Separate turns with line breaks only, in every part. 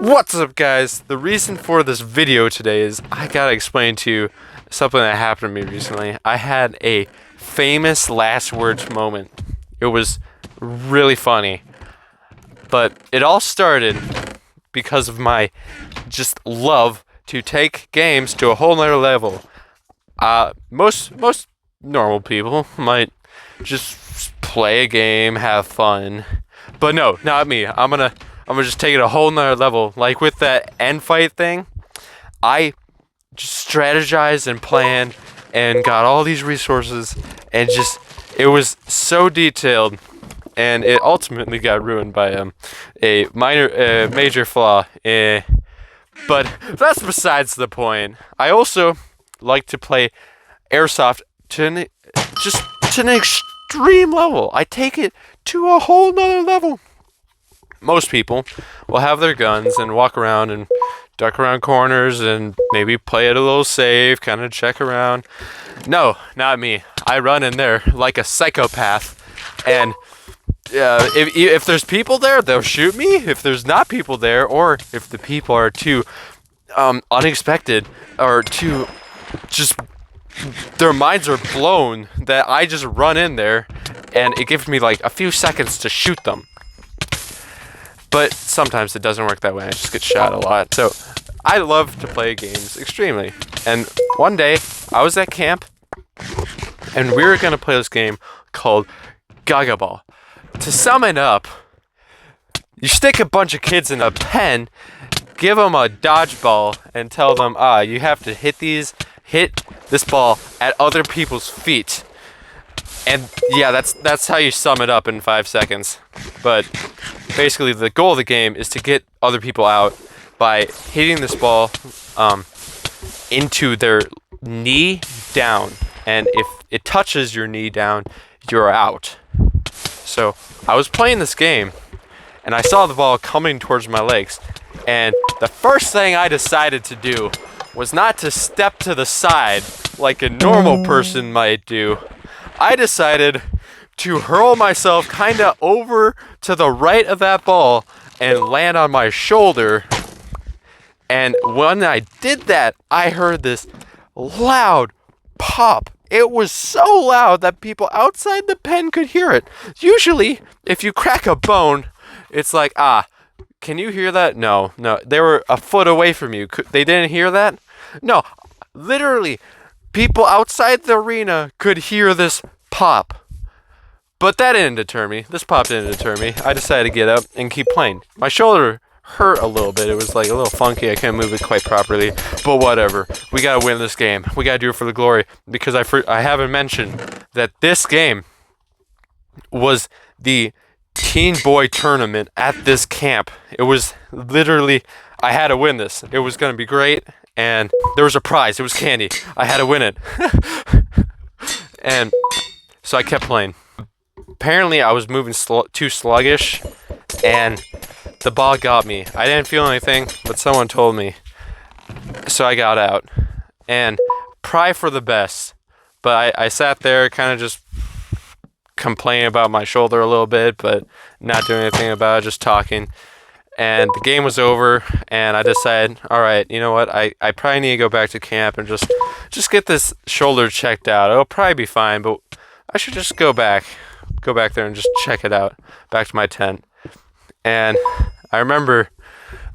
What's up, guys? The reason for this video today is I gotta explain to you something that happened to me recently. I had a famous last words moment. It was really funny, but it all started because of my just love to take games to a whole nother level. Most normal people might just play a game, have fun, but no, not me. I'm gonna just take it a whole nother level. Like with that end fight thing, I just strategized and planned and got all these resources and just it was so detailed, and it ultimately got ruined by a major flaw. But that's besides the point. I also like to play airsoft to an extreme level. I take it to a whole nother level. Most people will have their guns and walk around and duck around corners and maybe play it a little safe, kind of check around. No, not me. I run in there like a psychopath, and if there's people there, they'll shoot me. If there's not people there, or if the people are too unexpected or too just their minds are blown, that I just run in there and it gives me like a few seconds to shoot them. But sometimes it doesn't work that way. I just get shot a lot. So I love to play games extremely. And one day I was at camp and we were going to play this game called Gaga Ball. To sum it up, you stick a bunch of kids in a pen, give them a dodgeball, and tell them, you have to hit this ball at other people's feet. And yeah, that's how you sum it up in 5 seconds. But basically, the goal of the game is to get other people out by hitting this ball into their knee down. And if it touches your knee down, you're out. So I was playing this game, and I saw the ball coming towards my legs. And the first thing I decided to do was not to step to the side like a normal person might do. I decided to hurl myself kind of over to the right of that ball and land on my shoulder. And when I did that, I heard this loud pop. It was so loud that people outside the pen could hear it. Usually, if you crack a bone, it's like, can you hear that? No, they were a foot away from you. They didn't hear that? No, literally, people outside the arena could hear this pop. But that didn't deter me. This pop didn't deter me. I decided to get up and keep playing. My shoulder hurt a little bit. It was like a little funky. I couldn't move it quite properly. But whatever. We gotta win this game. We gotta do it for the glory. Because I haven't mentioned that this game was the teen boy tournament at this camp. It was literally, I had to win this. It was gonna be great. And there was a prize. It was candy. I had to win it. And so I kept playing. Apparently, I was moving too sluggish, and the ball got me. I didn't feel anything, but someone told me. So I got out. And pray for the best. But I sat there kind of just complaining about my shoulder a little bit, but not doing anything about it, just talking. And the game was over, and I decided, all right, you know what? I probably need to go back to camp and just get this shoulder checked out. It'll probably be fine, but I should just go back there and just check it out, back to my tent. And I remember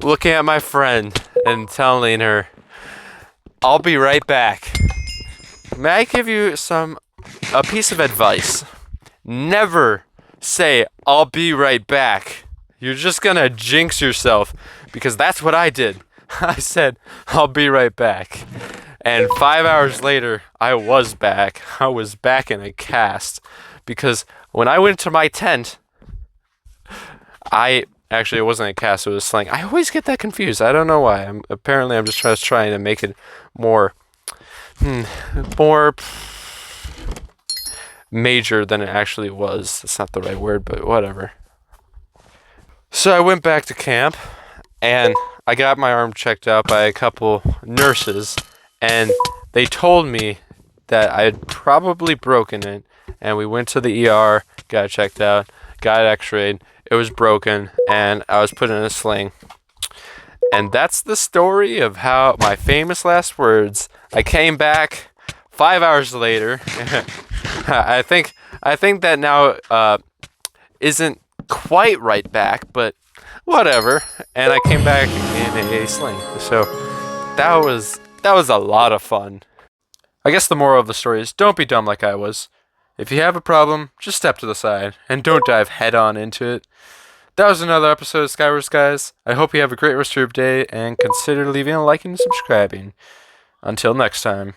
looking at my friend and telling her, I'll be right back. May I give you a piece of advice? Never say, I'll be right back. You're just gonna jinx yourself, because that's what I did. I said, I'll be right back. And 5 hours later, I was back. I was back in a cast. Because when I went to my tent, it wasn't a cast, it was a sling. I always get that confused. I don't know why. Apparently I'm just trying to make it more major than it actually was. That's not the right word, but whatever. So I went back to camp, and I got my arm checked out by a couple nurses, and they told me that I had probably broken it, and we went to the ER, got it checked out, got it x-rayed, it was broken, and I was put in a sling. And that's the story of how my famous last words. I came back 5 hours later. I think that now isn't quite right back, but whatever. And I came back in a sling. So that was a lot of fun. I guess the moral of the story is don't be dumb like I was. If you have a problem, just step to the side and don't dive head on into it. That was another episode of Skyward Skies. I hope you have a great rest of your day and consider leaving a like and subscribing. Until next time.